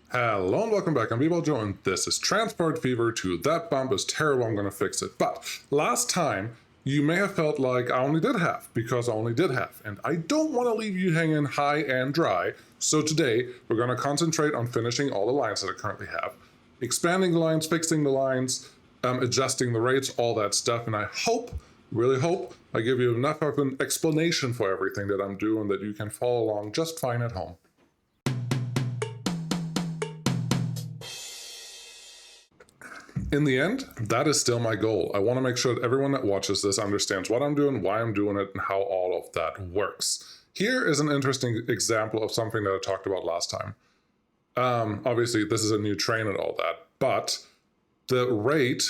Hello and welcome back. I'm B-Ball Joe and this is Transport Fever 2. That bump is terrible, I'm gonna fix it. But last time, you may have felt like I only did half, because I only did half. And I don't want to leave you hanging high and dry. So today, we're gonna concentrate on finishing all the lines that I currently have. Expanding the lines, fixing the lines, adjusting the rates, all that stuff. And I hope, really hope, I give you enough of an explanation for everything that I'm doing that you can follow along just fine at home. In the end, that is still my goal. I want to make sure that everyone that watches this understands what I'm doing, why I'm doing it, and how all of that works. Here is an interesting example of something that I talked about last time. Obviously, this is a new train and all that, but the rate,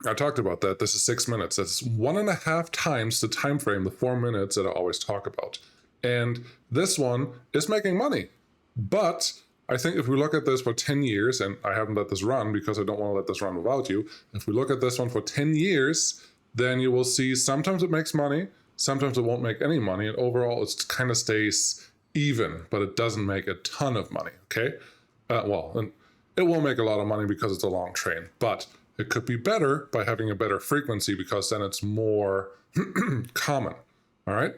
I talked about that, this is 6 minutes. That's 1.5 times the time frame, the 4 minutes that I always talk about. And this one is making money, but I think if we look at this for 10 years, and I haven't let this run because I don't want to let this run without you, if we look at this one for 10 years, then you will see sometimes it makes money, sometimes it won't make any money, and overall it kind of stays even, but it doesn't make a ton of money, okay? And it will make a lot of money because it's a long train, but it could be better by having a better frequency because then it's more common, all right?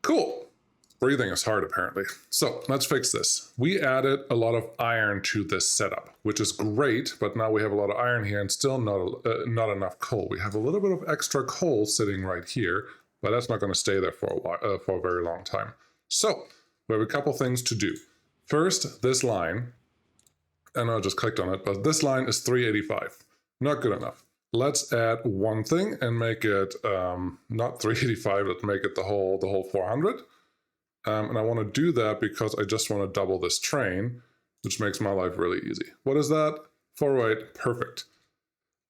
Cool. Breathing is hard, apparently. So let's fix this. We added a lot of iron to this setup, which is great, but now we have a lot of iron here and still not enough coal. We have a little bit of extra coal sitting right here, but that's not going to stay there for a while, for a very long time. So we have a couple things to do. First, this line, and I just clicked on it, but this line is 385. Not good enough. Let's add one thing and make it not 385, let's make it the whole 400. And I want to do that because I just want to double this train, which makes my life really easy. What is that? 408, perfect.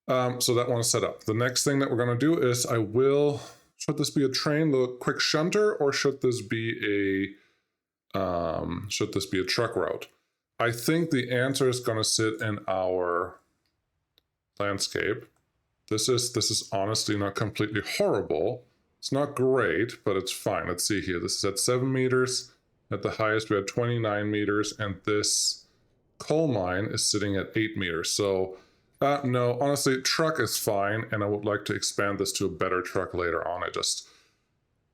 So that one is set up. The next thing that we're going to do is should this be a train, the quick shunter, or should this be a truck route? I think the answer is going to sit in our landscape. This is honestly not completely horrible. It's not great, but it's fine. Let's see here. This is at 7 meters. At the highest, we had 29 meters, and this coal mine is sitting at 8 meters. So, no, honestly, truck is fine, and I would like to expand this to a better truck later on.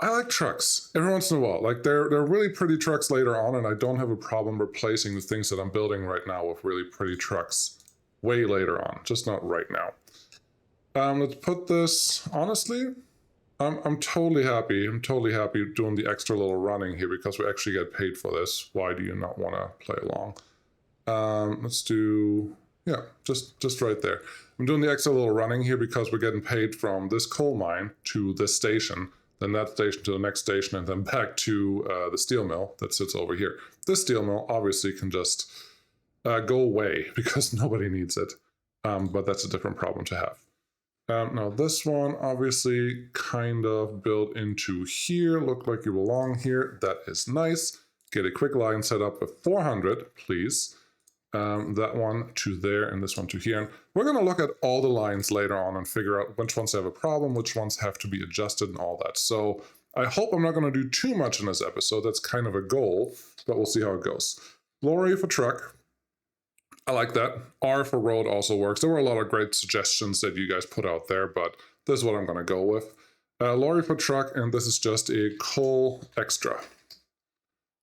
I like trucks every once in a while. Like, they're really pretty trucks later on, and I don't have a problem replacing the things that I'm building right now with really pretty trucks way later on, just not right now. Let's put this, honestly, I'm totally happy. I'm totally happy doing the extra little running here because we actually get paid for this. Why do you not want to play along? Let's do, yeah, just right there. I'm doing the extra little running here because we're getting paid from this coal mine to this station, then that station to the next station, and then back to the steel mill that sits over here. This steel mill obviously can just go away because nobody needs it, but that's a different problem to have. Now this one obviously kind of built into here, look like you belong here. That is nice. Get a quick line set up with 400, please. That one to there and this one to here. And we're going to look at all the lines later on and figure out which ones have a problem, which ones have to be adjusted and all that. So I hope I'm not going to do too much in this episode. That's kind of a goal, but we'll see how it goes. Lorry for truck. I like that. R for road also works. There were a lot of great suggestions that you guys put out there, but this is what I'm going to go with. Lorry for truck, and this is just a coal extra.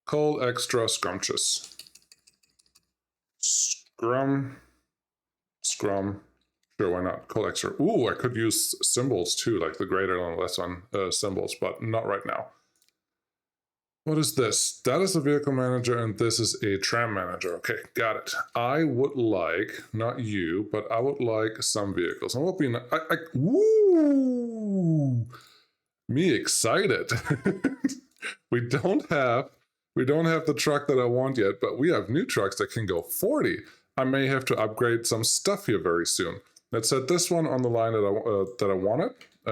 Coal extra scrumptious. Scrum. Sure, why not? Coal extra. Ooh, I could use symbols too, like the greater and less on symbols, but not right now. What is this? That is a vehicle manager, and this is a tram manager. Okay, got it. I would like, not you, but I would like some vehicles. And what be, woo! Me excited. We don't have the truck that I want yet, but we have new trucks that can go 40. I may have to upgrade some stuff here very soon. Let's set this one on the line that I wanted,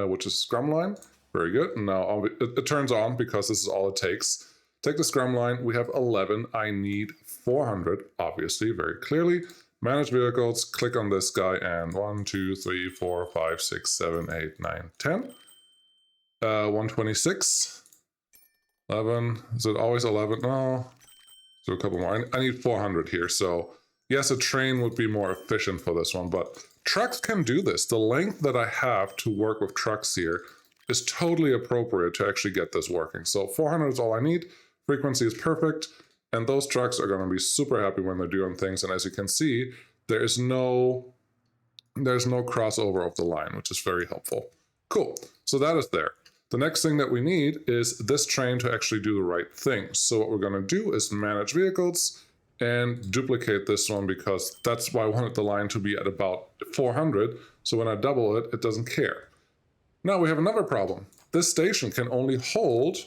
which is Scrum line. Very good. And now it turns on because this is all it takes. Take the Scrum line. We have 11. I need 400, obviously, very clearly. Manage vehicles. Click on this guy and 1, 2, 3, 4, 5, 6, 7, 8, 9, 10. 126. 11. Is it always 11? No. So a couple more. I need 400 here. So yes, a train would be more efficient for this one, but trucks can do this. The length that I have to work with trucks here is totally appropriate to actually get this working. So 400 is all I need. Frequency is perfect. And those trucks are going to be super happy when they're doing things. And as you can see, there's no crossover of the line, which is very helpful. Cool. So that is there. The next thing that we need is this train to actually do the right thing. So what we're going to do is manage vehicles and duplicate this one, because that's why I wanted the line to be at about 400. So when I double it, it doesn't care. Now we have another problem. This station can only hold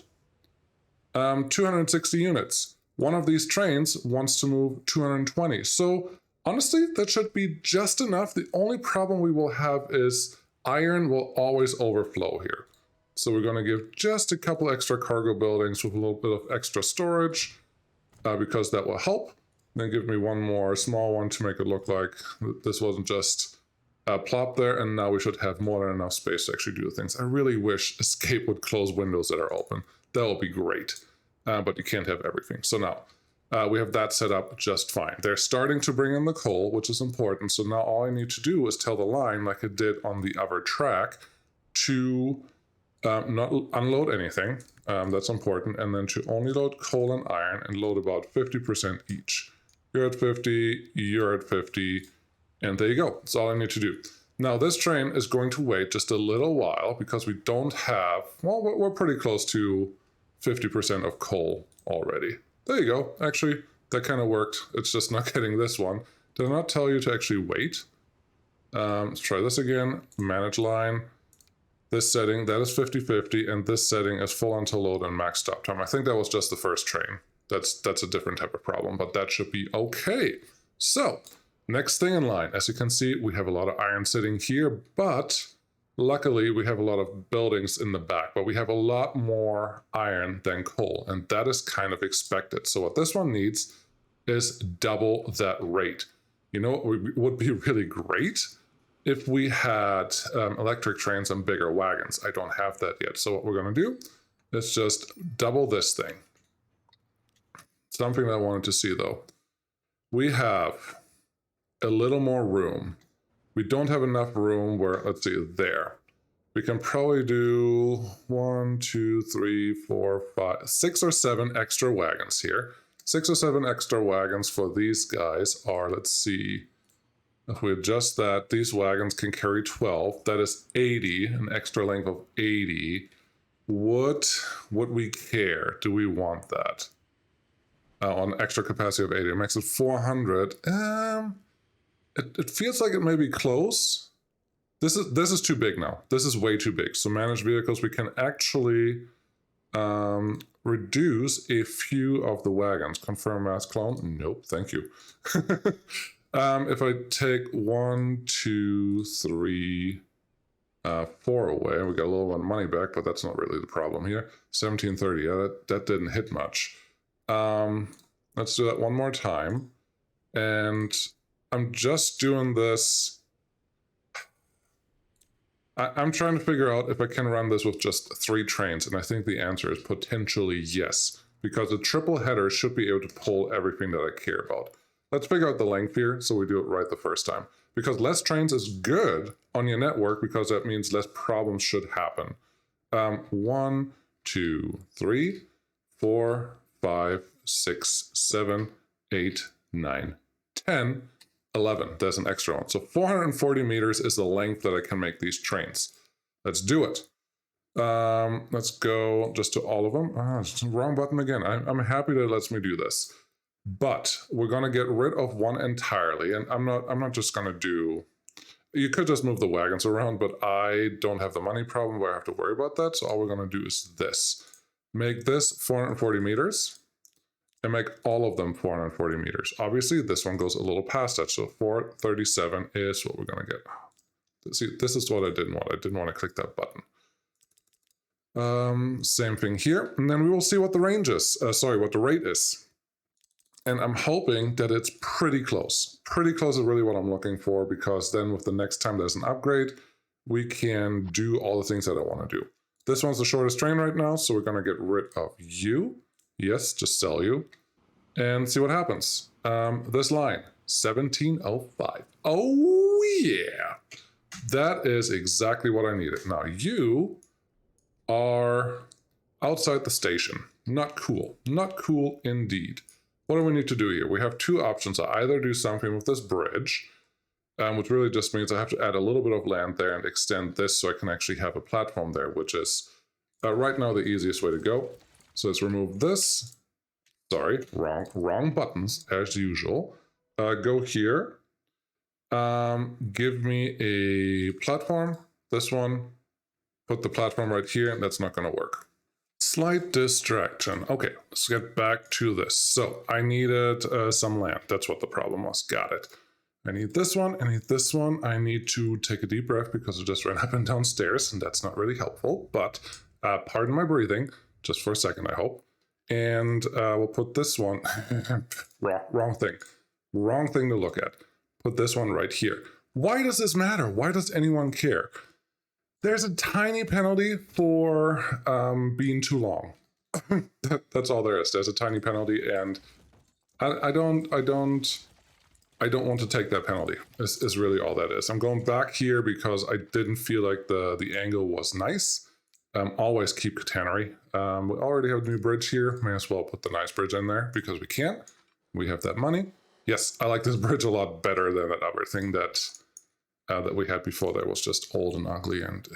260 units. One of these trains wants to move 220. So honestly, that should be just enough. The only problem we will have is iron will always overflow here. So we're going to give just a couple extra cargo buildings with a little bit of extra storage, because that will help. Then give me one more small one to make it look like this wasn't just plopped there, and now we should have more than enough space to actually do the things. I really wish Escape would close windows that are open. That would be great, but you can't have everything. So now we have that set up just fine. They're starting to bring in the coal, which is important. So now all I need to do is tell the line, like it did on the other track, to not unload anything. That's important. And then to only load coal and iron, and load about 50% each. You're at 50, you're at 50, and there you go. That's all I need to do. Now this train is going to wait just a little while because we don't have, well, we're pretty close to 50% of coal already. There you go. Actually, that kind of worked. It's just not getting this one. Did I not tell you to actually wait? Let's try this again. Manage line. This setting, that is 50-50, and this setting is full until load and max stop time. I think that was just the first train. That's a different type of problem, but that should be okay. So, next thing in line. As you can see, we have a lot of iron sitting here, but luckily we have a lot of buildings in the back, but we have a lot more iron than coal, and that is kind of expected. So what this one needs is double that rate. You know what would be really great? If we had electric trains and bigger wagons. I don't have that yet. So what we're going to do is just double this thing. Something that I wanted to see though. We have a little more room. We don't have enough room where, let's see, there. We can probably do 1, 2, 3, 4, 5, 6 or 7 extra wagons here. 6 or 7 extra wagons for these guys are, let's see, if we adjust that, these wagons can carry 12. That is 80, an extra length of 80. Would we care? Do we want that? On extra capacity of 80. It makes it 400. It feels like it may be close. This is too big now. This is way too big. So manage vehicles, we can actually reduce a few of the wagons. Confirm mass clone? Nope, thank you. If I take 1, 2, 3, 4 away, we got a little bit of money back, but that's not really the problem here. 1730, yeah, that didn't hit much. Let's do that one more time. And I'm just doing this. I'm trying to figure out if I can run this with just 3 trains, and I think the answer is potentially yes, because a triple header should be able to pull everything that I care about. Let's figure out the length here so we do it right the first time. Because less trains is good on your network because that means less problems should happen. 1, 2, 3, 4, 5, 6, 7, 8, 9, 10, 11. There's an extra one. So 440 meters is the length that I can make these trains. Let's do it. Let's go just to all of them. Wrong button again. I'm happy that it lets me do this. But we're going to get rid of one entirely, and I'm not just going to do, you could just move the wagons around, but I don't have the money problem where I have to worry about that, so all we're going to do is this. Make this 440 meters, and make all of them 440 meters. Obviously, this one goes a little past that, so 437 is what we're going to get. See, this is what I didn't want. I didn't want to click that button. Same thing here, and then we will see what the range is. What the rate is. And I'm hoping that it's pretty close. Pretty close is really what I'm looking for, because then with the next time there's an upgrade, we can do all the things that I want to do. This one's the shortest train right now, so we're going to get rid of you. Yes, just sell you. and see what happens. This line, 1705. Oh yeah, that is exactly what I needed. Now you are outside the station. Not cool. Not cool indeed. What do we need to do here? We have two options. I either do something with this bridge, which really just means I have to add a little bit of land there and extend this so I can actually have a platform there, which is right now the easiest way to go. So let's remove this. Sorry, wrong buttons as usual. Go here. Give me a platform. This one. Put the platform right here, and that's not going to work. Slight distraction. Okay, let's get back to this. So I needed some land. That's what the problem was. Got it. I need this one. I need this one. I need to take a deep breath because I just ran up and down stairs, and that's not really helpful. But pardon my breathing, just for a second, I hope. And we'll put this one. Wrong thing. Wrong thing to look at. Put this one right here. Why does this matter? Why does anyone care? There's a tiny penalty for being too long. That's all there is. There's a tiny penalty, and I don't want to take that penalty. Is really all that is. I'm going back here because I didn't feel like the angle was nice. Always keep catenary. We already have a new bridge here. May as well put the nice bridge in there because we can. We have that money. Yes, I like this bridge a lot better than that other thing that we had before that was just old and ugly, and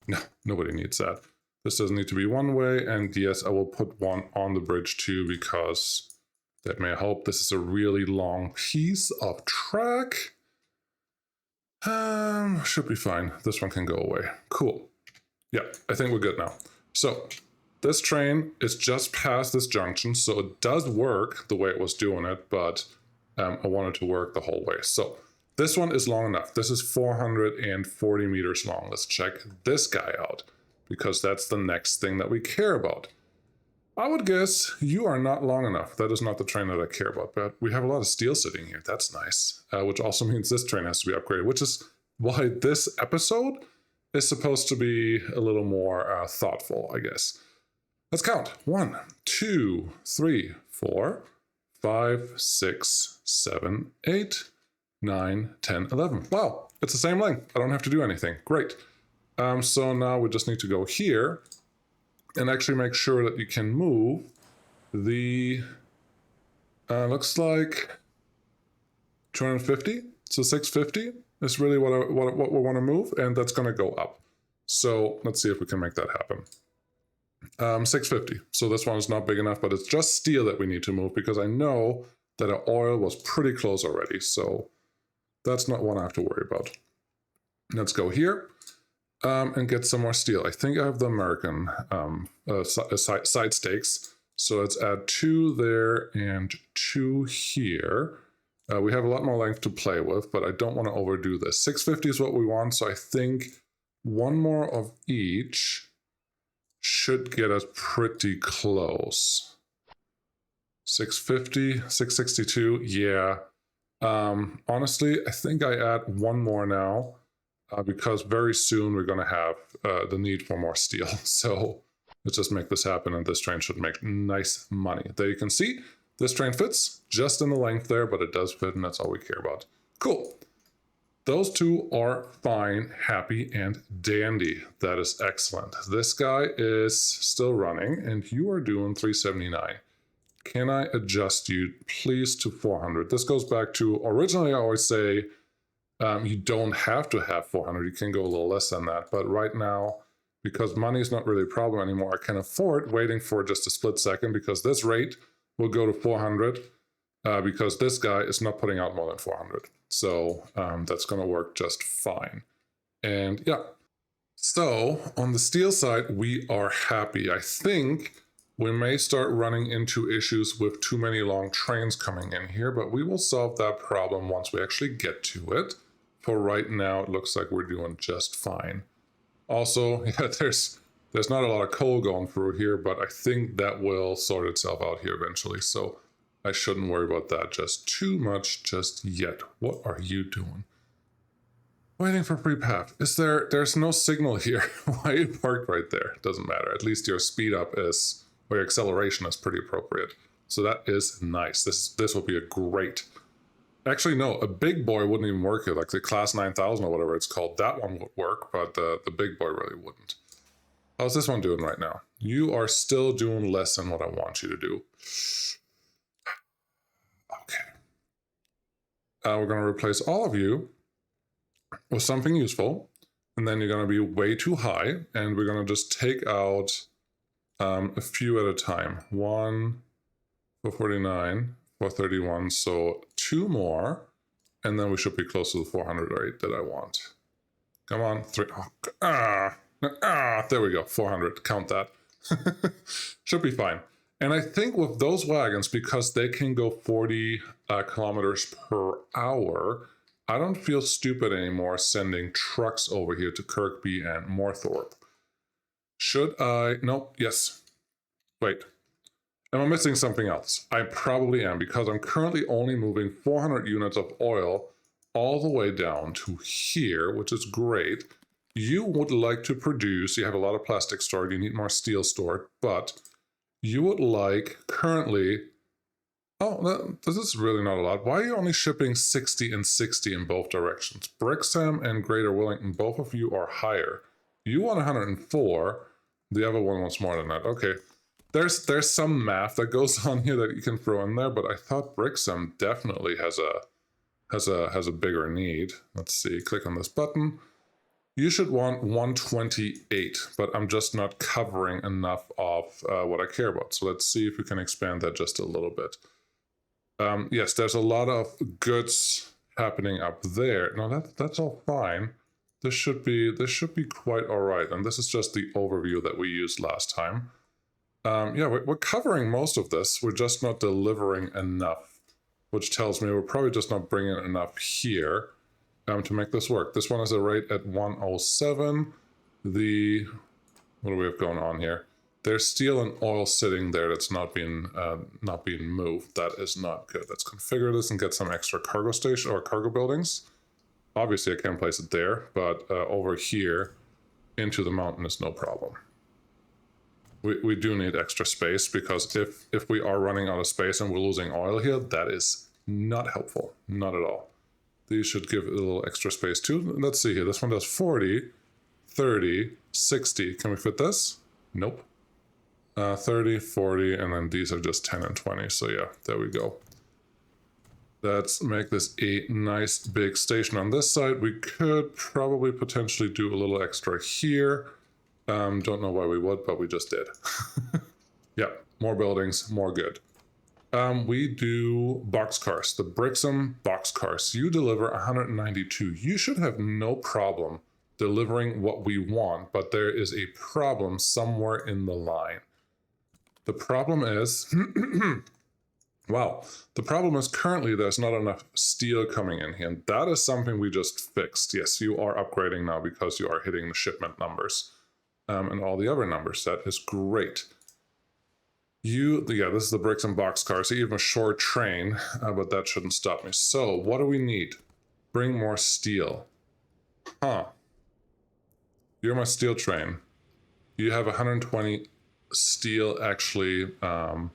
no, nobody needs that. This doesn't need to be one way, and yes, I will put one on the bridge too because that may help. This is a really long piece of track. Should be fine. This one can go away. Cool. Yeah, I think we're good now. So this train is just past this junction, so it does work the way it was doing it, but I want it to work the whole way. So this one is long enough. This is 440 meters long. Let's check this guy out because that's the next thing that we care about. I would guess you are not long enough. That is not the train that I care about, but we have a lot of steel sitting here. That's nice, which also means this train has to be upgraded, which is why this episode is supposed to be a little more thoughtful, I guess. Let's count. 1, 2, 3, 4, 5, 6, 7, 8, 9, 10, 11. Wow, it's the same length. I don't have to do anything. Great. So now we just need to go here and actually make sure that you can move the, looks like 250. So 650 is really what we want to move, and that's going to go up. So let's see if we can make that happen. 650. So this one is not big enough, but it's just steel that we need to move because I know that our oil was pretty close already. So that's not one I have to worry about. Let's go here and get some more steel. I think I have the American side stakes. So let's add 2 there and 2 here. We have a lot more length to play with, but I don't want to overdo this. 650 is what we want, so I think one more of each should get us pretty close. 650, 662, yeah. Honestly, I think I add one more now because very soon we're going to have the need for more steel. So let's just make this happen, and this train should make nice money. There you can see this train fits just in the length there, but it does fit, and that's all we care about. Cool. Those two are fine, happy, and dandy. That is excellent. This guy is still running, and you are doing 379. Can I adjust you, please, to 400? This goes back to, originally I always say you don't have to have 400. You can go a little less than that. But right now, because money is not really a problem anymore, I can afford waiting for just a split second because this rate will go to 400 because this guy is not putting out more than 400. So that's going to work just fine. And yeah, so on the steel side, we are happy. I think we may start running into issues with too many long trains coming in here, but we will solve that problem once we actually get to it. For right now, it looks like we're doing just fine. Also, yeah, there's not a lot of coal going through here, but I think that will sort itself out here eventually. So I shouldn't worry about that just too much just yet. What are you doing? Waiting for free path. There's no signal here. Why are you parked right there? Doesn't matter. At least your speed up is, or your acceleration is pretty appropriate. So that is nice. This will be a great. Actually, no, a big boy wouldn't even work here. Like the class 9000 or whatever it's called, that one would work, but the big boy really wouldn't. How's this one doing right now? You are still doing less than what I want you to do. Okay. We're going to replace all of you with something useful, and then you're going to be way too high, and we're going to just take out a few at a time. 1, 449, 431, so 2 more, and then we should be close to the 400 rate that I want. Come on, 3. There we go, 400. Count that. Should be fine. And I think with those wagons, because they can go 40 kilometers per hour, I don't feel stupid anymore sending trucks over here to Kirkby and Moorthorpe. Should I? Nope. Yes. Wait. Am I missing something else? I probably am, because I'm currently only moving 400 units of oil all the way down to here, which is great. You would like to produce, you have a lot of plastic stored, you need more steel stored, but you would like currently, this is really not a lot. Why are you only shipping 60 and 60 in both directions? Brixham and Greater Wellington, both of you are higher. You want 104, the other one wants more than that. Okay, there's some math that goes on here that you can throw in there, but I thought Brixham definitely has a bigger need. Let's see, click on this button. You should want 128, but I'm just not covering enough of what I care about. So let's see if we can expand that just a little bit. Yes, there's a lot of goods happening up there. No, that's all fine. This should be quite all right. And this is just the overview that we used last time. Yeah, we're covering most of this. We're just not delivering enough, which tells me we're probably just not bringing enough here. To make this work. This one is a rate at 107. What do we have going on here? There's steel and oil sitting there that's not being moved. That is not good. Let's configure this and get some extra cargo station or cargo buildings. Obviously, I can't place it there, but over here into the mountain is no problem. We do need extra space, because if we are running out of space and we're losing oil here, that is not helpful. Not at all. These should give it a little extra space too. Let's see here. This one does 40, 30, 60. Can we fit this? Nope. 30, 40, and then these are just 10 and 20. So yeah, there we go. Let's make this a nice big station on this side. We could probably potentially do a little extra here. Don't know why we would, but we just did. Yeah, more buildings, more good. We do boxcars, the Brixham boxcars. You deliver 192. You should have no problem delivering what we want, but there is a problem somewhere in the line. The problem is, wow, the problem is currently there's not enough steel coming in here, and that is something we just fixed. Yes, you are upgrading now because you are hitting the shipment numbers and all the other numbers. That is great. This is the Brixham boxcar, so even a short train, but that shouldn't stop me. So, what do we need? Bring more steel. Huh. You're my steel train. You have 120 steel actually on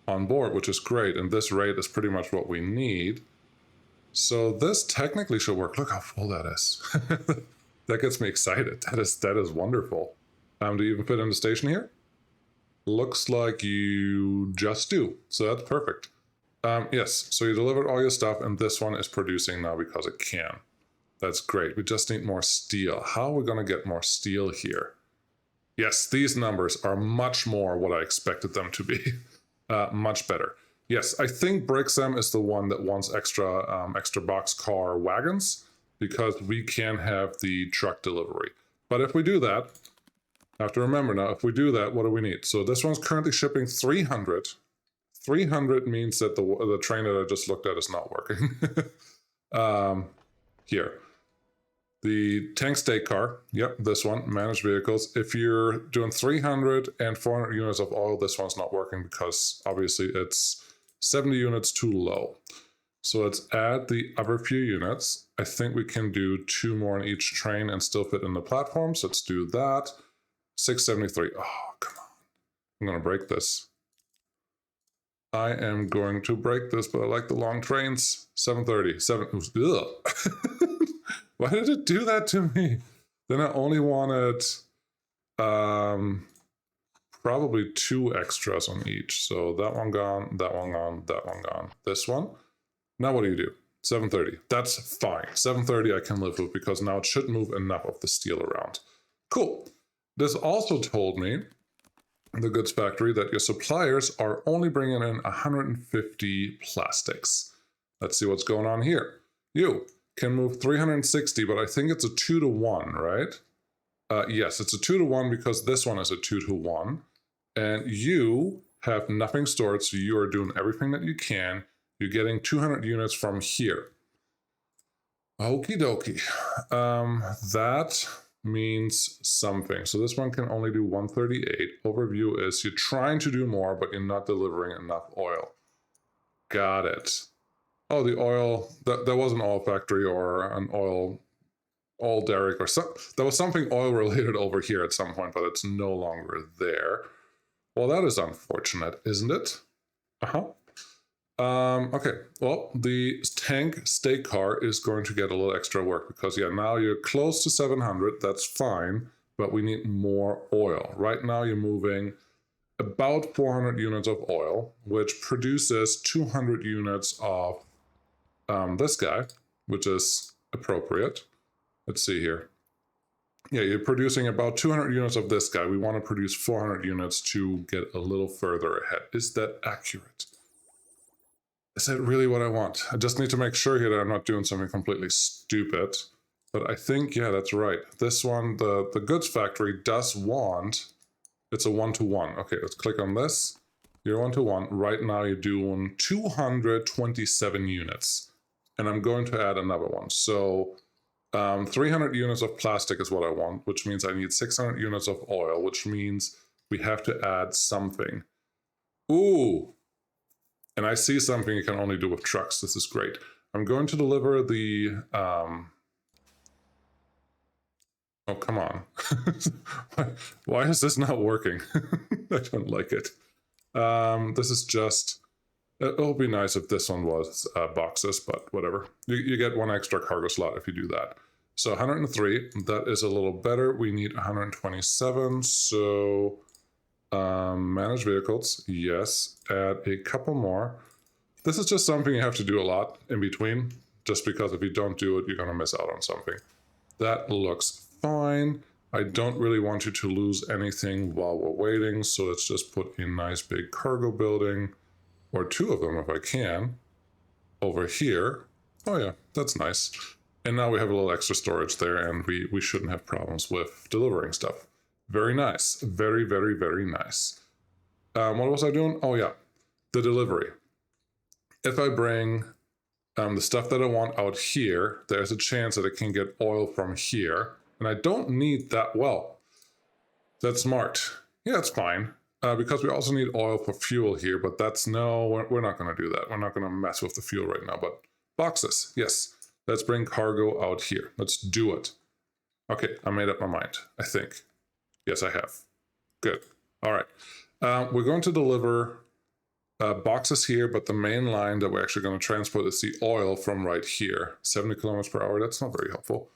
board, which is great, and this rate is pretty much what we need. So this technically should work. Look how full that is. That gets me excited. That is wonderful. Do you even fit in the station here? Looks like you just do, so that's perfect. Yes, so you delivered all your stuff, and this one is producing now because it can. That's great. We just need more steel. How are we going to get more steel here? Yes, these numbers are much more what I expected them to be. Much better. Yes, I think Brixham is the one that wants extra boxcar wagons, because we can have the truck delivery. But if we do that, I have to remember now, if we do that, what do we need? So this one's currently shipping 300. 300 means that the train that I just looked at is not working. Here. The tank stake car, yep, this one, managed vehicles. If you're doing 300 and 400 units of oil, this one's not working because obviously it's 70 units too low. So let's add the other few units. I think we can do 2 more on each train and still fit in the platforms. Let's do that. 673. Oh, come on. I'm going to break this. I am going to break this, but I like the long trains. 7:30. Ugh. Why did it do that to me? Then I only wanted probably 2 extras on each. So that one gone, that one gone, that one gone. This one. Now what do? 7:30. That's fine. 7:30 I can live with because now it should move enough of the steel around. Cool. This also told me, the goods factory, that your suppliers are only bringing in 150 plastics. Let's see what's going on here. You can move 360, but I think it's a 2 to 1, right? Yes, it's a 2 to 1 because this one is a 2 to 1. And you have nothing stored, so you are doing everything that you can. You're getting 200 units from here. Okie dokie. That means something. So this one can only do 138. Overview is you're trying to do more, but you're not delivering enough oil. Got it. Oh, the oil, there was an oil factory or an oil derrick or something. There was something oil related over here at some point, but it's no longer there. Well, that is unfortunate, isn't it? Okay, well, the tank stake car is going to get a little extra work because, yeah, now you're close to 700. That's fine, but we need more oil. Right now, you're moving about 400 units of oil, which produces 200 units of this guy, which is appropriate. Let's see here. Yeah, you're producing about 200 units of this guy. We want to produce 400 units to get a little further ahead. Is that accurate? Is that really what I want? I just need to make sure here that I'm not doing something completely stupid. But I think, yeah, that's right. This one, the goods factory does want, it's a 1-to-1. Okay, let's click on this. You're 1-to-1. Right now you're doing 227 units. And I'm going to add another one. So 300 units of plastic is what I want, which means I need 600 units of oil, which means we have to add something. Ooh. And I see something you can only do with trucks. This is great. I'm going to deliver the... Oh, come on. Why is this not working? I don't like it. This is just... It'll be nice if this one was boxes, but whatever. You get 1 extra cargo slot if you do that. So 103, that is a little better. We need 127, so... manage vehicles, yes. Add a couple more. This is just something you have to do a lot in between, just because if you don't do it, you're going to miss out on something. That looks fine. I don't really want you to lose anything while we're waiting, so let's just put a nice big cargo building, or 2 of them if I can, over here. Oh yeah, that's nice. And now we have a little extra storage there, and we shouldn't have problems with delivering stuff. Very nice. Very, very, very nice. What was I doing? Oh, yeah. The delivery. If I bring the stuff that I want out here, there's a chance that I can get oil from here. And I don't need that well. That's smart. Yeah, it's fine. Because we also need oil for fuel here, but that's no, we're not going to do that. We're not going to mess with the fuel right now. But boxes, yes. Let's bring cargo out here. Let's do it. Okay, I made up my mind, I think. Yes, I have. Good. All right. We're going to deliver boxes here, but the main line that we're actually going to transport is the oil from right here. 70 kilometers per hour. That's not very helpful.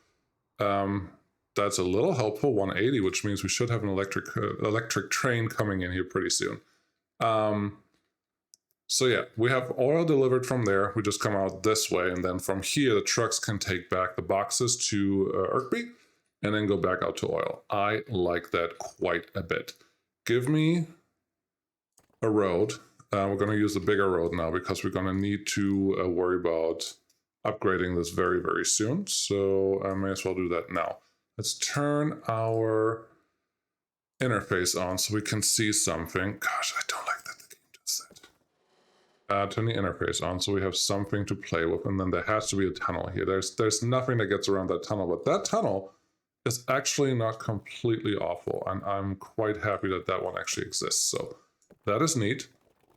That's a little helpful. 180, which means we should have an electric train coming in here pretty soon. So yeah, we have oil delivered from there. We just come out this way, and then from here, the trucks can take back the boxes to Erkby, and then go back out to oil. I like that quite a bit. Give me a road. We're going to use the bigger road now because we're going to need to worry about upgrading this very, very soon. So I may as well do that now. Let's turn our interface on so we can see something. Gosh, I don't like that the game does that. Turn the interface on so we have something to play with, and then there has to be a tunnel here. There's nothing that gets around that tunnel, but that tunnel is actually not completely awful, and I'm quite happy that that one actually exists. So that is neat.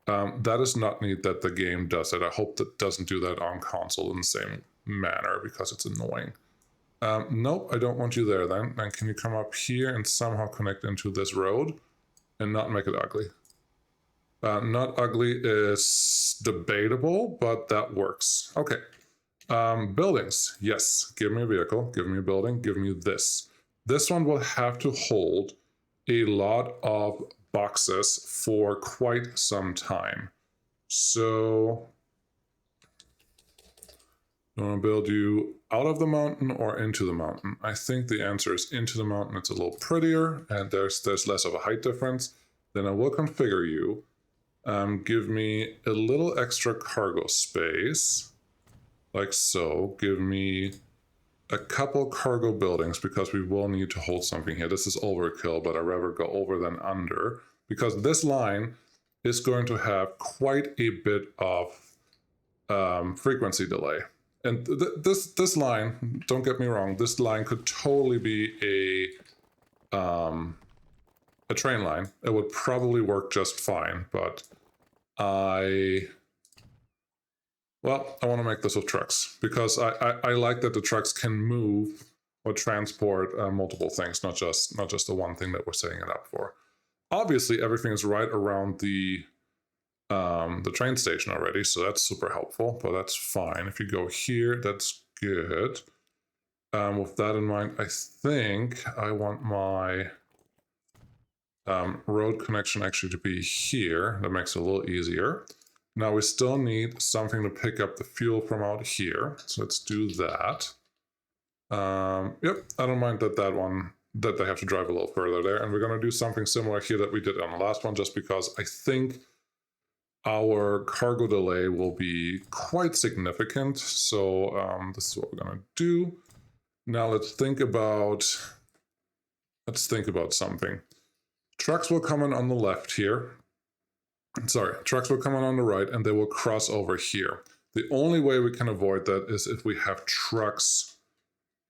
That is not neat that the game does it. I hope that doesn't do that on console in the same manner because it's annoying. Nope, I don't want you there then. Then can you come up here and somehow connect into this road and not make it ugly? Not ugly is debatable, but that works. Okay. Buildings. Yes. Give me a vehicle. Give me a building. Give me this. This one will have to hold a lot of boxes for quite some time. So I want to build you out of the mountain or into the mountain. I think the answer is into the mountain. It's a little prettier and there's less of a height difference. Then I will configure you. Give me a little extra cargo space, like so. Give me a couple cargo buildings because we will need to hold something here. This is overkill, but I'd rather go over than under because this line is going to have quite a bit of frequency delay. And this line, don't get me wrong, this line could totally be a train line. It would probably work just fine, but I want to make this with trucks because I like that the trucks can move or transport multiple things, not just the one thing that we're setting it up for. Obviously, everything is right around the train station already, so that's super helpful, but that's fine. If you go here, that's good. With that in mind, I think I want my road connection actually to be here. That makes it a little easier. Now we still need something to pick up the fuel from out here, so let's do that. Yep, I don't mind that they have to drive a little further there, and we're going to do something similar here that we did on the last one, just because I think our cargo delay will be quite significant. So this is what we're going to do. Now let's think about something. Trucks will come in on the left here. Sorry, trucks will come in on the right and they will cross over here. The only way we can avoid that is if we have trucks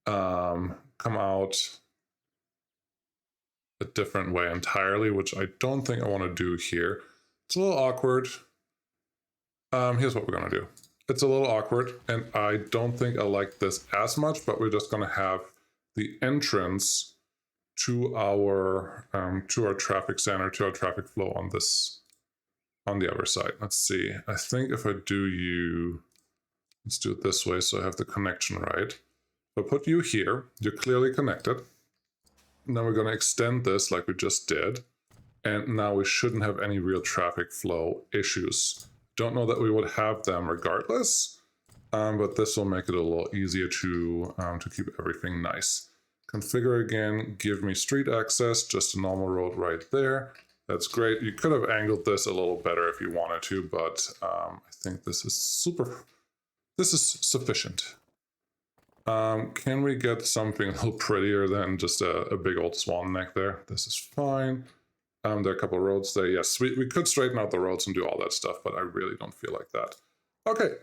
come out a different way entirely, which I don't think I want to do here. It's a little awkward. Here's what we're going to do. It's a little awkward, and I don't think I like this as much, but we're just going to have the entrance to our traffic center, to our traffic flow on the other side. Let's see. I think if I do let's do it this way so I have the connection right. If I put you here, you're clearly connected. Now we're going to extend this like we just did. And now we shouldn't have any real traffic flow issues. Don't know that we would have them regardless, but this will make it a little easier to keep everything nice. Configure again, give me street access, just a normal road right there. That's great. You could have angled this a little better if you wanted to, but I think this is sufficient. Can we get something a little prettier than just a big old swan neck there? This is fine. There are a couple of roads there. Yes, we could straighten out the roads and do all that stuff, but I really don't feel like that. Okay,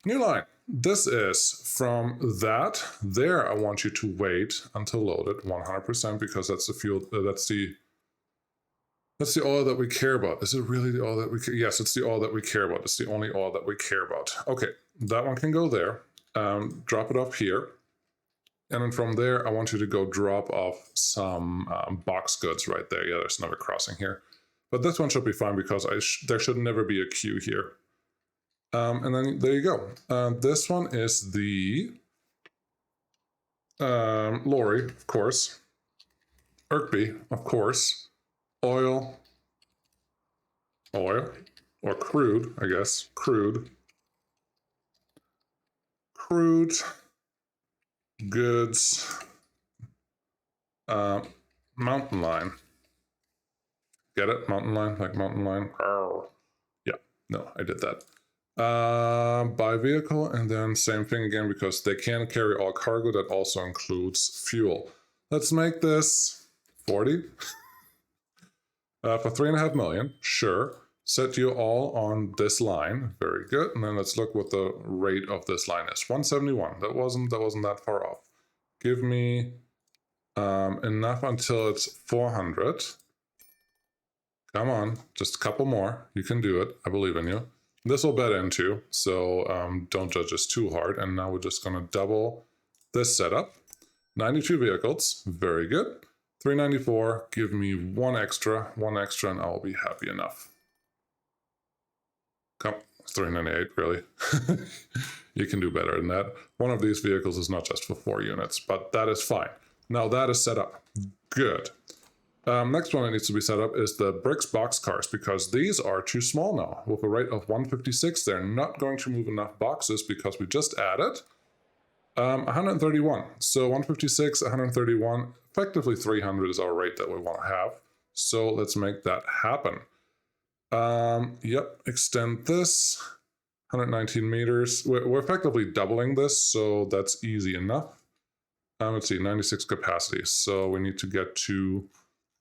new line. This is from that. There, I want you to wait until loaded 100% because that's the fuel. That's the oil that we care about. Is it really the oil that we care? Yes, it's the oil that we care about. It's the only oil that we care about. Okay, that one can go there. Drop it off here. And then from there, I want you to go drop off some box goods right there. Yeah, there's another crossing here. But this one should be fine because there should never be a queue here. And then there you go. This one is the lorry, of course. Irkby, of course. Oil, or crude, I guess. Crude, goods, mountain line. Get it? Mountain line, like mountain line. Arr. Yeah, no, I did that. Buy vehicle, and then same thing again because they can carry all cargo. That also includes fuel. Let's make this 40 for 3.5 million. Sure. Set you all on this line. Very good. And then let's look what the rate of this line is. 171. That wasn't that far off. Give me enough until it's 400. Come on, just a couple more. You can do it. I believe in you. This will bed into, so don't judge us too hard. And now we're just going to double this setup. 92 vehicles. Very good. 394. Give me one extra, and I'll be happy enough. Come, 398, really? You can do better than that. One of these vehicles is not just for 4 units, but that is fine. Now that is set up. Good. Next one that needs to be set up is the bricks boxcars, because these are too small now. With a rate of 156, they're not going to move enough boxes because we just added 131. So 156, 131, effectively 300 is our rate that we want to have. So let's make that happen. Yep, extend this. 119 meters. We're effectively doubling this, so that's easy enough. Let's see, 96 capacity. So we need to get to...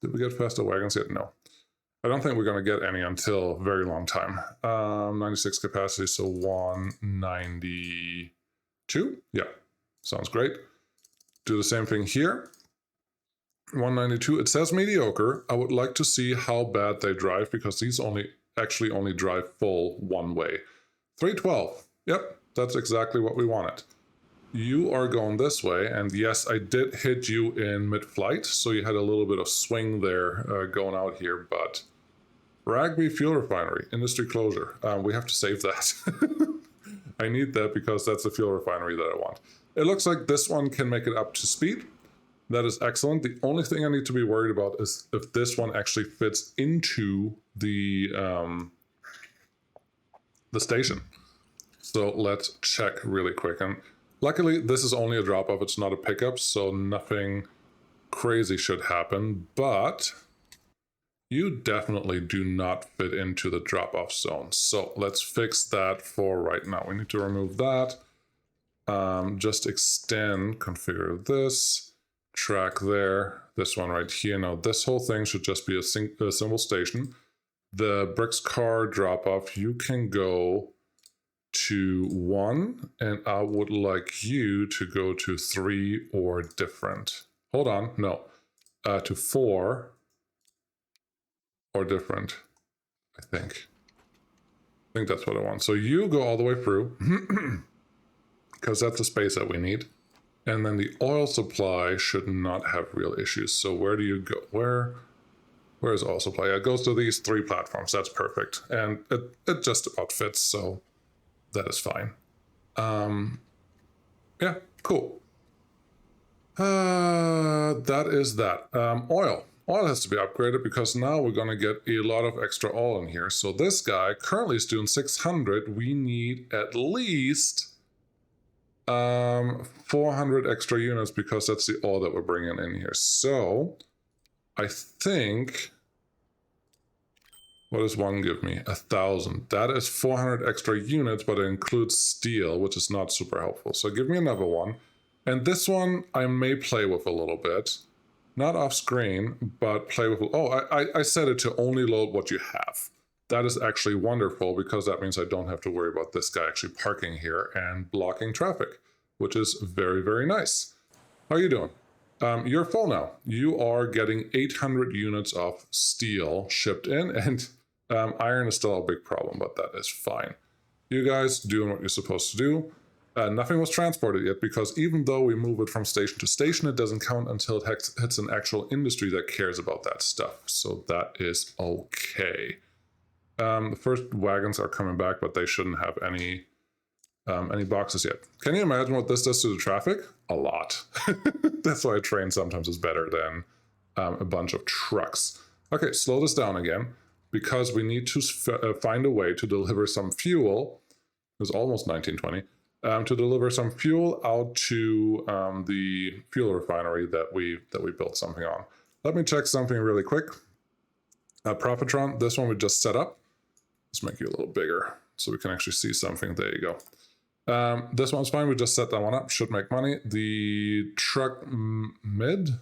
Did we get faster wagons yet? No. I don't think we're going to get any until a very long time. 96 capacity, so 192? Yeah, sounds great. Do the same thing here. 192, it says mediocre. I would like to see how bad they drive, because these actually only drive full one way. 312, yep, that's exactly what we wanted. You are going this way, and yes, I did hit you in mid-flight, so you had a little bit of swing there going out here, but Rugby Fuel Refinery, industry closure. We have to save that. I need that because that's the fuel refinery that I want. It looks like this one can make it up to speed. That is excellent. The only thing I need to be worried about is if this one actually fits into the station. So let's check really quick. And luckily, this is only a drop-off. It's not a pickup, so nothing crazy should happen. But you definitely do not fit into the drop-off zone. So let's fix that for right now. We need to remove that. Just extend, configure this, track there, this one right here. Now this whole thing should just be a single station. The bricks car drop-off, you can go to 1, and I would like you to go to 3 or different. Hold on, no, to 4 or different, I think that's what I want. So you go all the way through, because that's the space that we need. And then the oil supply should not have real issues. So where do you go? Where is oil supply? It goes to these 3 platforms. That's perfect. And it just about fits, so that is fine. Yeah, cool. That is that. Oil. Oil has to be upgraded because now we're going to get a lot of extra oil in here. So this guy currently is doing 600. We need at least 400 extra units because that's the oil that we're bringing in here. So I think... What does 1 give me? 1,000. That is 400 extra units, but it includes steel, which is not super helpful. So give me another one. And this one I may play with a little bit. Not off screen, but play with... Oh, I set it to only load what you have. That is actually wonderful because that means I don't have to worry about this guy actually parking here and blocking traffic, which is very, very nice. How are you doing? You're full now. You are getting 800 units of steel shipped in, and iron is still a big problem, but that is fine. You guys doing what you're supposed to do. Nothing was transported yet because even though we move it from station to station, it doesn't count until it hits an actual industry that cares about that stuff. So that is okay. The first wagons are coming back, but they shouldn't have any boxes yet. Can you imagine what this does to the traffic? A lot. That's why a train sometimes is better than a bunch of trucks. Okay, slow this down again because we need to find a way to deliver some fuel. It was almost 1920. To deliver some fuel out to the fuel refinery that we built something on. Let me check something really quick. Profitron, this one we just set up. Let's make you a little bigger so we can actually see something. There you go. This one's fine. We just set that one up. Should make money. The truck Middleton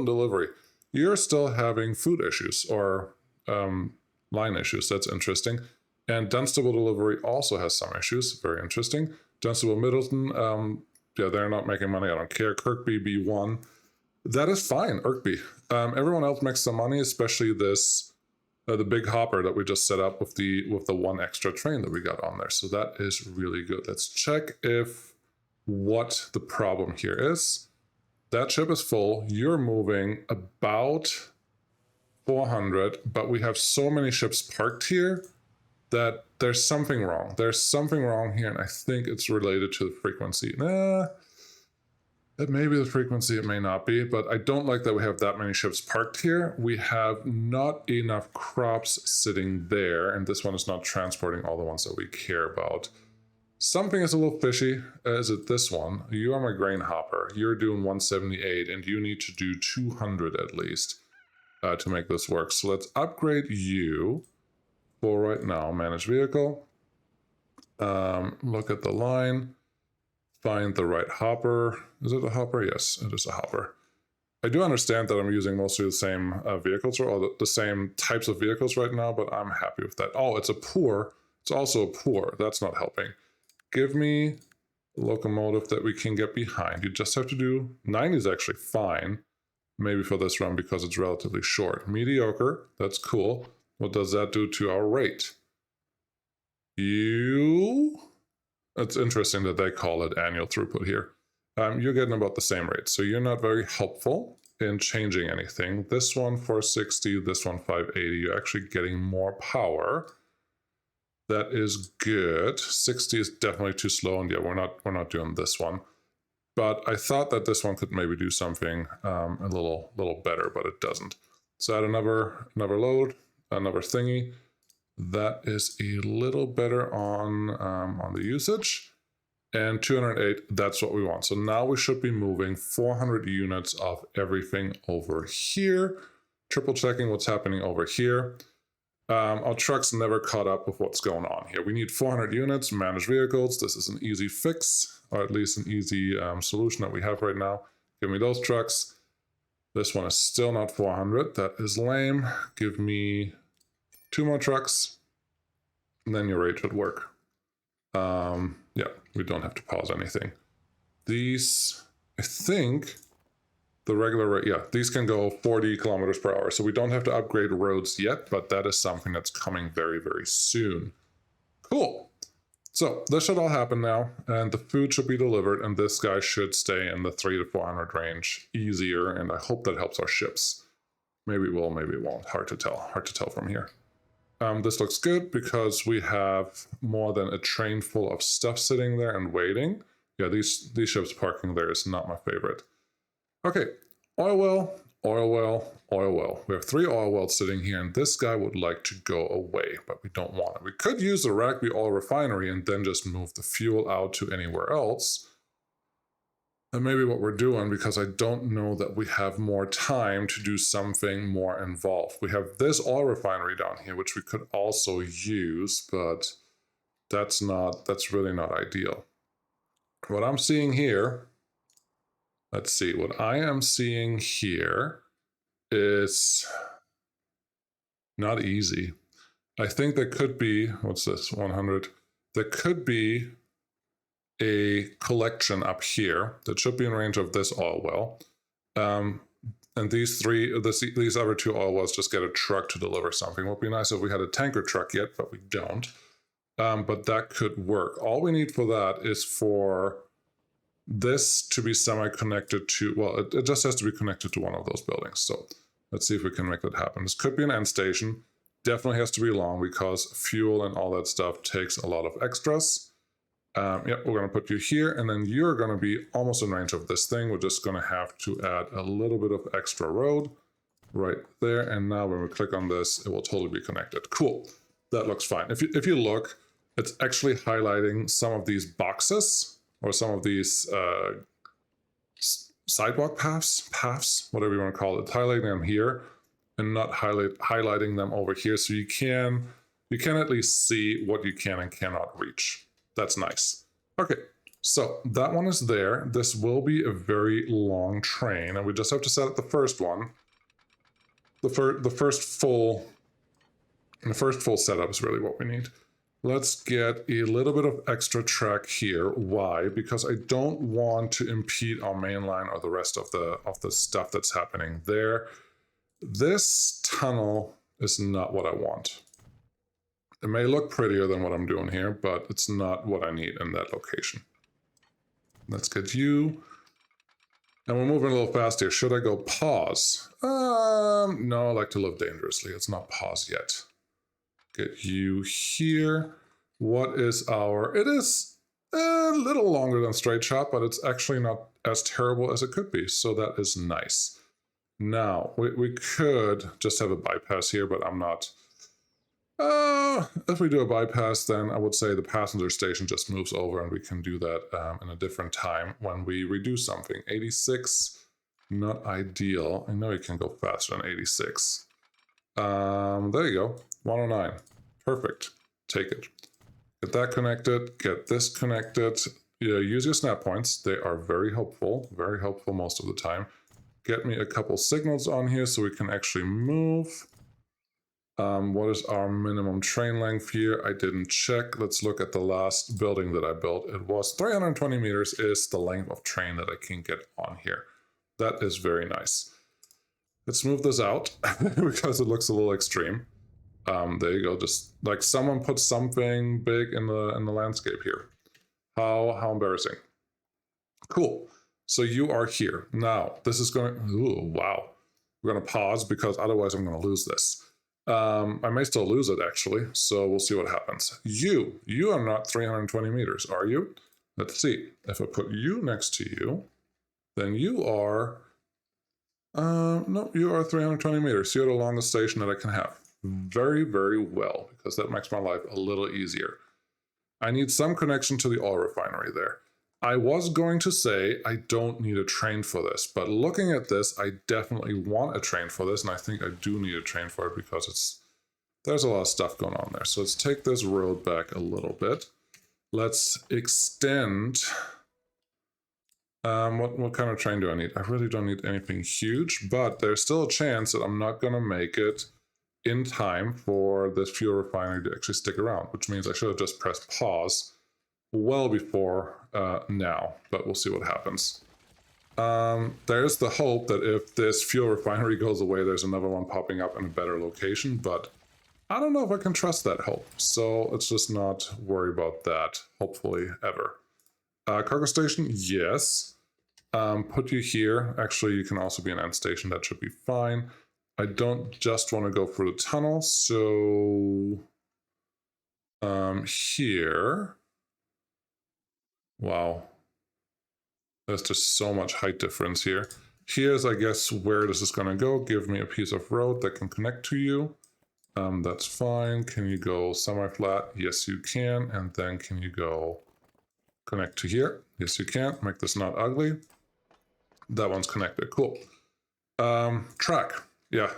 delivery. You're still having food issues or line issues. That's interesting. And Dunstable delivery also has some issues. Very interesting. Dunstable Middleton. Yeah, they're not making money. I don't care. Kirkby B1. That is fine. Kirkby. Everyone else makes some money, especially this. The big hopper that we just set up with the 1 extra train that we got on there. So that is really good. Let's check what the problem here is. That ship is full. You're moving about 400, but we have so many ships parked here that there's something wrong. There's something wrong here, and I think it's related to the frequency. Nah, it may be the frequency, it may not be, but I don't like that we have that many ships parked here. We have not enough crops sitting there, and this one is not transporting all the ones that we care about. Something is a little fishy. Is it this one? You are my grain hopper. You're doing 178, and you need to do 200 at least to make this work. So let's upgrade you for right now. Manage vehicle. Look at the line. Find the right hopper. Is it a hopper? Yes, it is a hopper. I do understand that I'm using mostly the same vehicles or the same types of vehicles right now, but I'm happy with that. Oh, it's a poor. It's also a poor. That's not helping. Give me a locomotive that we can get behind. You just have to do 90 is actually fine. Maybe for this run because it's relatively short. Mediocre. That's cool. What does that do to our rate? It's interesting that they call it annual throughput here. You're getting about the same rate, so you're not very helpful in changing anything. This one 460, this one 580. You're actually getting more power. That is good. 60 is definitely too slow, and yeah, we're not doing this one. But I thought that this one could maybe do something a little better, but it doesn't. So add another load, another thingy. That is a little better on the usage. And 208, that's what we want. So now we should be moving 400 units of everything over here. Triple checking what's happening over here. Our trucks never caught up with what's going on here. We need 400 units, manage vehicles. This is an easy fix, or at least an easy solution that we have right now. Give me those trucks. This one is still not 400. That is lame. Give me 2 more trucks, and then your rate should work. Yeah, we don't have to pause anything. These, I think, the regular rate, yeah, these can go 40 kilometers per hour. So we don't have to upgrade roads yet, but that is something that's coming very, very soon. Cool. So this should all happen now, and the food should be delivered, and this guy should stay in the 300 to 400 range easier, and I hope that helps our ships. Maybe it will, maybe it won't. Hard to tell from here. This looks good because we have more than a train full of stuff sitting there and waiting. Yeah, these ships parking there is not my favorite. Okay, oil well, oil well, oil well. We have 3 oil wells sitting here, and this guy would like to go away, but we don't want it. We could use the Rugby oil refinery and then just move the fuel out to anywhere else. And maybe what we're doing, because I don't know that we have more time to do something more involved. We have this oil refinery down here, which we could also use, but that's really not ideal. What I'm seeing here, let's see, what I am seeing here is not easy. I think there could be, what's this, 100? There could be a collection up here that should be in range of this oil well. And these other 2 oil wells just get a truck to deliver something. It would be nice if we had a tanker truck yet, but we don't. But that could work. All we need for that is for this to be semi-connected to, well, it just has to be connected to one of those buildings. So let's see if we can make that happen. This could be an end station. Definitely has to be long because fuel and all that stuff takes a lot of extras. Yep, we're going to put you here, and then you're going to be almost in range of this thing. We're just going to have to add a little bit of extra road right there, and now when we click on this, it will totally be connected. Cool. That looks fine. If you look, it's actually highlighting some of these boxes or some of these sidewalk paths, whatever you want to call it. It's highlighting them here and not highlighting them over here, so you can at least see what you can and cannot reach. That's nice. Okay, so that one is there. This will be a very long train, and we just have to set up the first one. The first full setup is really what we need. Let's get a little bit of extra track here. Why? Because I don't want to impede our main line or the rest of the stuff that's happening there. This tunnel is not what I want. It may look prettier than what I'm doing here, but it's not what I need in that location. Let's get you. And we're moving a little fast here. Should I go pause? No, I like to live dangerously. It's not pause yet. Get you here. What is our... It is a little longer than straight shot, but it's actually not as terrible as it could be, so that is nice. Now, we could just have a bypass here, but I'm not... if we do a bypass, then I would say the passenger station just moves over and we can do that in a different time when we redo something. 86, not ideal. I know you can go faster than 86. There you go, 109. Perfect, take it. Get that connected, get this connected. Yeah, use your snap points. They are very helpful most of the time. Get me a couple signals on here so we can actually move. What is our minimum train length here? I didn't check. Let's look at the last building that I built. It was 320 meters is the length of train that I can get on here. That is very nice. Let's move this out because it looks a little extreme. There you go. Just like someone put something big in the landscape here. How embarrassing. Cool. So you are here. Now, this is going... Ooh, wow. We're going to pause because otherwise I'm going to lose this. I may still lose it, actually, so we'll see what happens. You are not 320 meters, are you? Let's see. If I put you next to you, then you are... no, you are 320 meters. You're the longest station that I can have. Very, very well, because that makes my life a little easier. I need some connection to the oil refinery there. I was going to say I don't need a train for this, but looking at this, I definitely want a train for this, and I think I do need a train for it because there's a lot of stuff going on there. So let's take this road back a little bit. Let's extend. What kind of train do I need? I really don't need anything huge, but there's still a chance that I'm not going to make it in time for this fuel refinery to actually stick around, which means I should have just pressed pause well before now, but we'll see what happens. There's the hope that if this fuel refinery goes away, there's another one popping up in a better location, but I don't know if I can trust that hope, so let's just not worry about that, hopefully, ever. Cargo station, yes. Put you here. Actually, you can also be an end station, that should be fine. I don't just want to go through the tunnel, so... here... Wow. There's just so much height difference here. Here's, I guess, where this is going to go. Give me a piece of road that can connect to you. That's fine. Can you go semi-flat? Yes, you can. And then can you go connect to here? Yes, you can. Make this not ugly. That one's connected. Cool. Track. Yeah.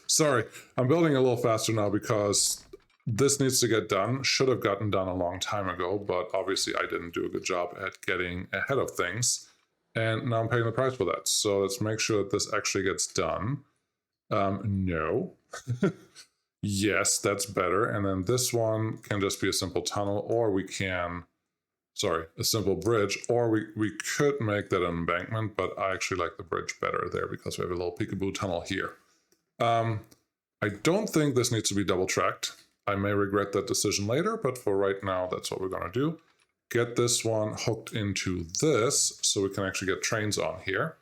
Sorry. I'm building a little faster now because... this needs to get done, should have gotten done a long time ago, but obviously I didn't do a good job at getting ahead of things, and now I'm paying the price for that. So let's make sure that this actually gets done. No. Yes, that's better. And then this one can just be a simple tunnel, or we can, sorry, a simple bridge, or we could make that an embankment, but I actually like the bridge better there because we have a little peekaboo tunnel here. I don't think this needs to be double tracked. I may regret that decision later, but for right now, that's what we're going to do. Get this one hooked into this so we can actually get trains on here,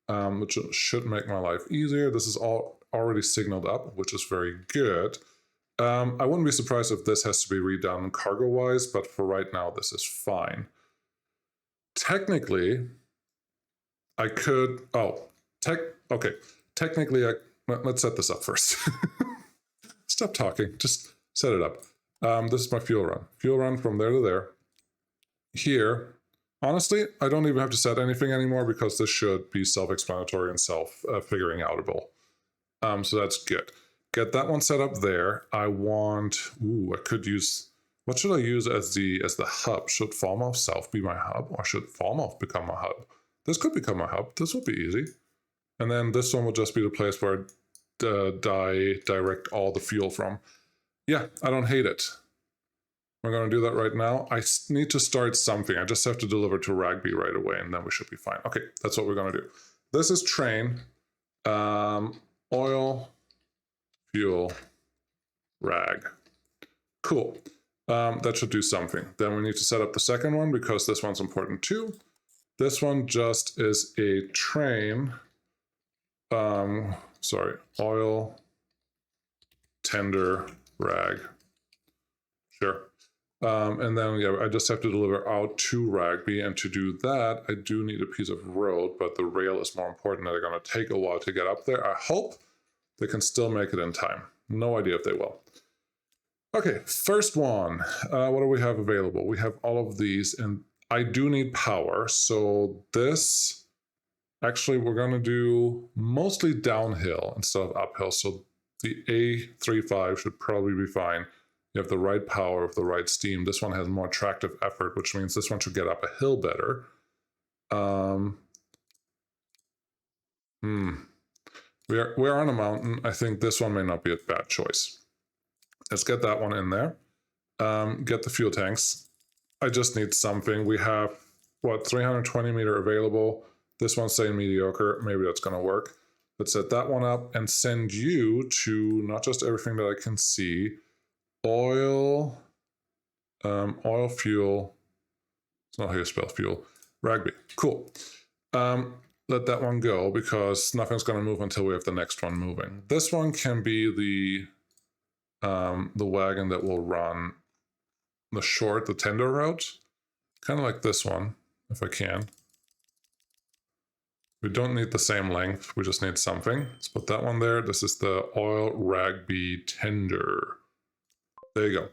which should make my life easier. This is all already signaled up, which is very good. I wouldn't be surprised if this has to be redone cargo-wise, but for right now, this is fine. Technically, I could... okay. Technically, let's set this up first. Stop talking. Just... set it up. This is my fuel run. Fuel run from there to there. Here, honestly, I don't even have to set anything anymore because this should be self-explanatory and self-figuring outable. So that's good. Get that one set up there. I want... Ooh, I could use... What should I use as the hub? Should Falmouth South be my hub? Or should Falmouth become my hub? This could become my hub. This would be easy. And then this one will just be the place where I direct all the fuel from. Yeah, I don't hate it. We're going to do that right now. I need to start something. I just have to deliver to Ragby right away, and then we should be fine. Okay, that's what we're going to do. This is train, oil, fuel, rag. Cool. That should do something. Then we need to set up the second one because this one's important too. This one just is a train. Sorry, oil, tender, rag, Sure. And then, yeah, I just have to deliver out to Rugby, and to do that, I do need a piece of road, but the rail is more important. They're going to take a while to get up there. I hope they can still make it in time. No idea if they will. Okay, first one. What do we have available? We have all of these, and I do need power. So this, actually, we're going to do mostly downhill instead of uphill. So the A35 should probably be fine. You have the right power with the right steam. This one has more attractive effort, which means this one should get up a hill better. We're on a mountain. I think this one may not be a bad choice. Let's get that one in there. Get the fuel tanks. I just need something. We have, what, 320 meter available. This one's saying mediocre. Maybe that's going to work. Let's set that one up and send you to not just everything that I can see. Oil, fuel. It's not how you spell fuel. Rugby. Cool. Let that one go because nothing's going to move until we have the next one moving. This one can be the wagon that will run the tender route, kind of like this one, if I can. We don't need the same length. We just need something. Let's put that one there. This is the oil Rugby tender. There you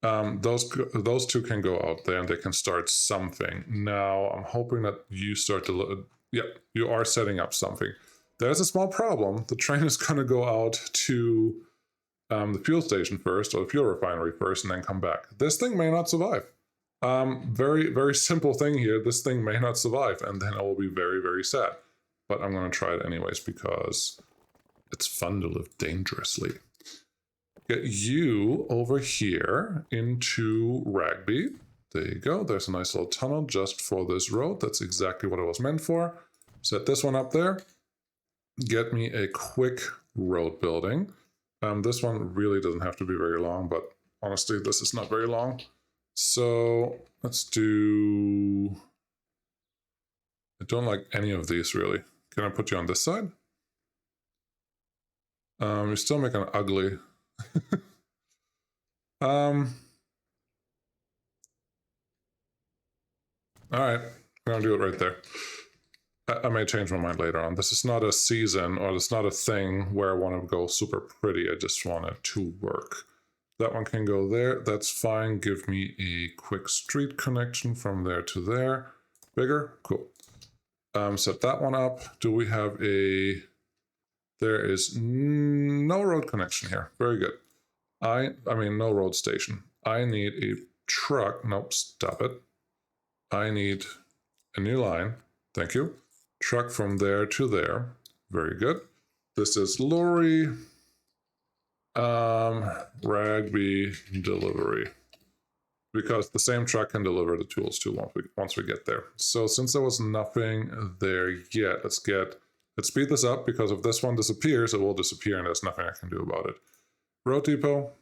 go. Those two can go out there and they can start something. Now I'm hoping that you start to yeah, you are setting up something. There's a small problem. The train is going to go out to the fuel station first, or the fuel refinery first, and then come back. This thing may not survive. Very, very simple thing here. This thing may not survive, and then I will be very, very sad. But I'm going to try it anyways because it's fun to live dangerously. Get you over here into Rugby. There you go. There's a nice little tunnel just for this road. That's exactly what it was meant for. Set this one up there. Get me a quick road building. This one really doesn't have to be very long, but honestly, this is not very long. So let's do... I don't like any of these really. Can I put you on this side? You're still making it ugly. All right, I'm gonna do it right there. I may change my mind later on. This is not a season, or it's not a thing where I want to go super pretty. I just want it to work. That one can go there. That's fine. Give me a quick street connection from there to there. Bigger? Cool. Set that one up. Do we have a... There is no road connection here. Very good. I mean, no road station. I need a truck. Nope, stop it. I need a new line. Thank you. Truck from there to there. Very good. This is lorry. Rugby delivery. Because the same truck can deliver the tools too once we get there. So since there was nothing there yet, let's speed this up, because if this one disappears, it will disappear and there's nothing I can do about it. Road depot.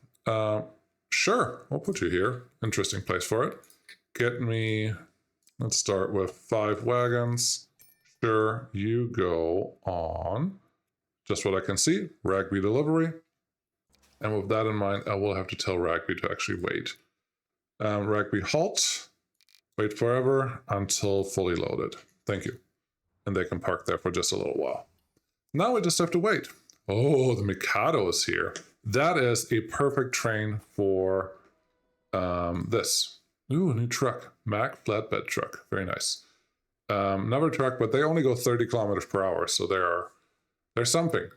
Sure, I'll put you here. Interesting place for it. Get me... Let's start with 5 wagons. Sure, you go on. Just what I can see, Rugby delivery. And with that in mind, I will have to tell Rugby to actually wait. Rugby halt. Wait forever until fully loaded. Thank you. And they can park there for just a little while. Now we just have to wait. Oh, the Mikado is here. That is a perfect train for this. Ooh, a new truck. Mack flatbed truck. Very nice. Another truck, but they only go 30 kilometers per hour, so there's something.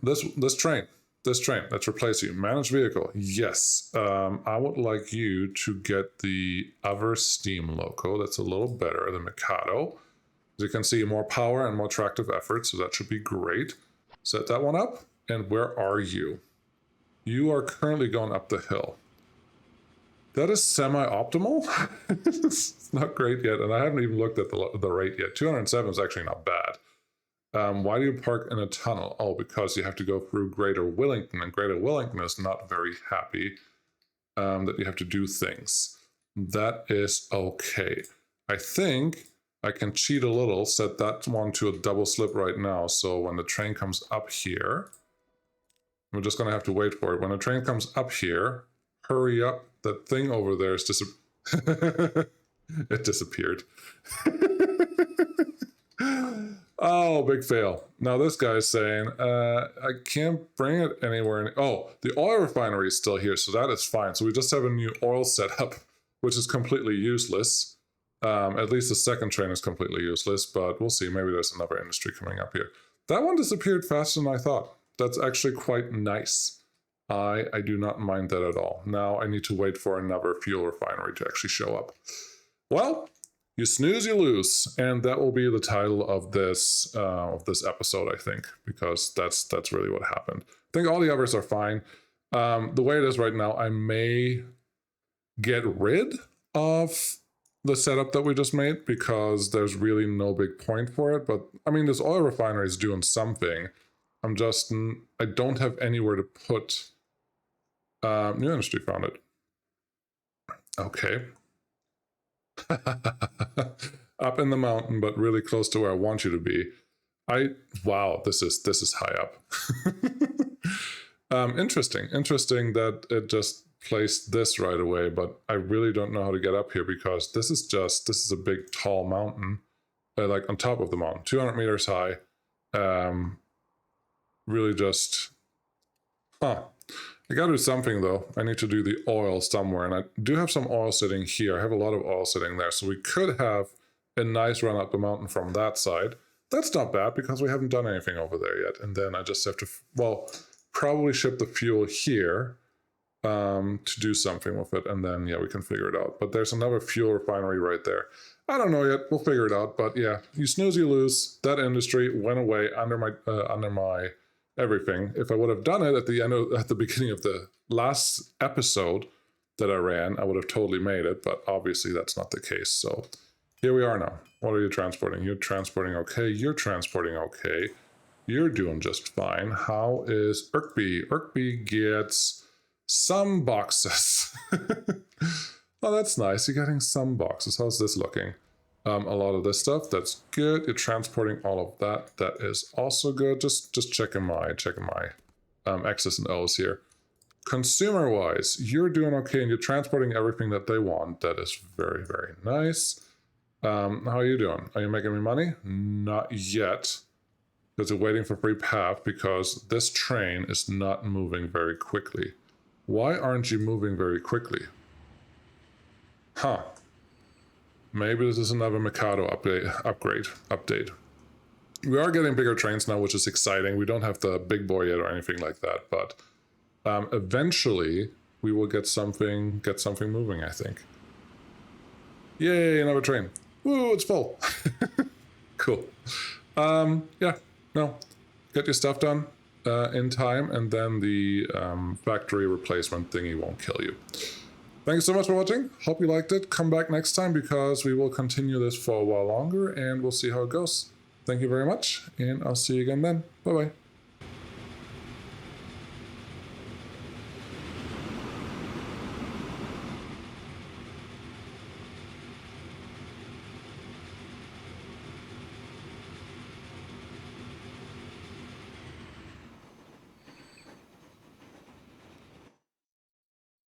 This train, let's replace you. Managed vehicle, yes. I would like you to get the other steam loco. That's a little better than Mikado. As you can see, more power and more attractive effort, so that should be great. Set that one up, and where are you? You are currently going up the hill. That is semi-optimal. It's not great yet, and I haven't even looked at the rate yet. 207 is actually not bad. Why do you park in a tunnel? Oh, because you have to go through Greater Wellington, and Greater Wellington is not very happy that you have to do things. That is okay. I think I can cheat a little, set that one to a double slip right now, so when the train comes up here, we're just going to have to wait for it. When the train comes up here, Hurry up. That thing over there is it disappeared. Oh, big fail. Now this guy's saying, I can't bring it anywhere. Oh, the oil refinery is still here, so that is fine. So we just have a new oil setup, which is completely useless. At least the second train is completely useless, but we'll see. Maybe there's another industry coming up here. That one disappeared faster than I thought. That's actually quite nice. I do not mind that at all. Now I need to wait for another fuel refinery to actually show up. Well, you snooze, you lose, and that will be the title of this episode, I think, because that's really what happened. I think all the others are fine. The way it is right now, I may get rid of the setup that we just made because there's really no big point for it. But I mean, this oil refinery is doing something. I don't have anywhere to put. New industry found it. Okay. Up in the mountain, but really close to where I want you to be. Wow, this is high up. Interesting that it just placed this right away, but I really don't know how to get up here because this is a big tall mountain, like on top of the mountain, 200 meters high. Really just, I gotta do something though. I need to do the oil somewhere, and I do have some oil sitting here. I have a lot of oil sitting there, so we could have a nice run up the mountain from that side. That's not bad because we haven't done anything over there yet. And then I just have to, well, probably ship the fuel here to do something with it, and then yeah, we can figure it out. But there's another fuel refinery right there. I don't know yet. We'll figure it out. But yeah, you snooze, you lose. That industry went away under my everything. If I would have done it at the beginning of the last episode that I ran, I would have totally made it, but obviously that's not the case. So here we are now. What are you transporting? You're transporting okay. You're transporting okay. You're doing just fine. How is Irkby? Irkby gets some boxes. Oh, that's nice. You're getting some boxes. How's this looking? A lot of this stuff, that's good. You're transporting all of that. That is also good. Just checking my X's and O's here. Consumer-wise, you're doing okay, and you're transporting everything that they want. That is very, very nice. How are you doing? Are you making me money? Not yet, because we're waiting for free path because this train is not moving very quickly. Why aren't you moving very quickly? Huh. Maybe this is another Mikado update. We are getting bigger trains now, which is exciting. We don't have the big boy yet or anything like that, but eventually we will get something moving, I think. Yay, another train. Woo, it's full. Cool. Yeah, no. Get your stuff done in time, and then the factory replacement thingy won't kill you. Thanks so much for watching. Hope you liked it. Come back next time because we will continue this for a while longer and we'll see how it goes. Thank you very much, and I'll see you again then. Bye-bye.